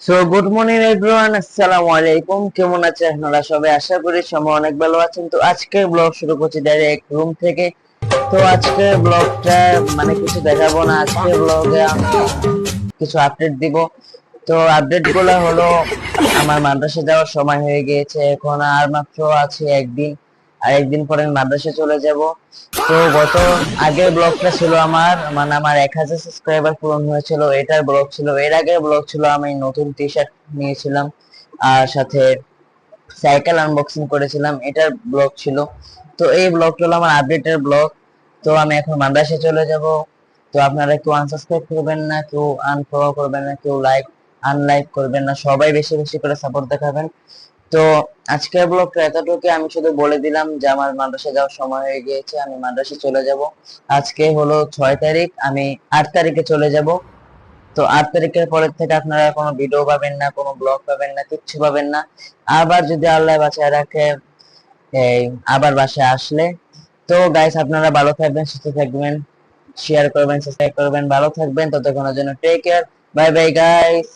So good morning everyone, আসসালামু আলাইকুম। কেমন আছেন আপনারা সবাই? আশা করি সবাই অনেক ভালো আছেন। তো আজকে ব্লগ শুরু করছি ডাইরেক্ট রুম থেকে। তো আজকে ব্লগটা মানে কিছু দেখাবো না, আজকে ব্লগে আমি কিছু আপডেট দিব। তো আপডেট গুলো হলো, আমার মাদ্রাসা যাওয়ার সময় হয়ে গিয়েছে, এখন আর মাত্র আছে একদিন, আর একদিন পরে আমি মাদ্রাসা চলে যাব। তো গত আগের ব্লগটা ছিল আমার মানে আমার 1000 সাবস্ক্রাইবার পূরণ হয়েছিল, এটার ব্লগ ছিল। এর আগের ব্লগ ছিল আমি নতুন টি শার্ট নিয়েছিলাম, আর সাথে সাইকেল আনবক্সিং করেছিলাম, এটার ব্লগ ছিল। তো এই ব্লগটা হলো আমার আপডেটের ব্লগ। তো আমি এখন মাদ্রাসায় চলে যাব। তো আপনারা কেউ আনসাবস্ক্রাইব করবেন না, কেউ আনফলো করবেন না, কেউ আনলাইক করবেন না, সবাই বেশি বেশি করে সাপোর্ট দেখাবেন। তো আজকের ব্লগটা এতটুকু, আমি শুধু বলে দিলাম যে আমার মাদ্রাসা যাওয়ার সময় হয়ে গিয়েছে, আমি মাদ্রাসা চলে যাব। আজকে হলো 6 তারিখ, আমি 8 তারিখে চলে যাব। তো 8 তারিখের পরের থেকে আপনারা কোনো ভিডিও পাবেন না, কোনো ব্লগ পাবেন না, কিচ্ছু পাবেন না। আবার যদি আল্লাহ বাঁচায় রাখে, এই আবার বাসায় আসলে। তো গাইস, আপনারা ভালো থাকবেন, সুস্থ থাকবেন, শেয়ার করবেন, সাবস্ক্রাইব করবেন, ভালো থাকবেন। ততক্ষণের জন্য take care, bye bye guys.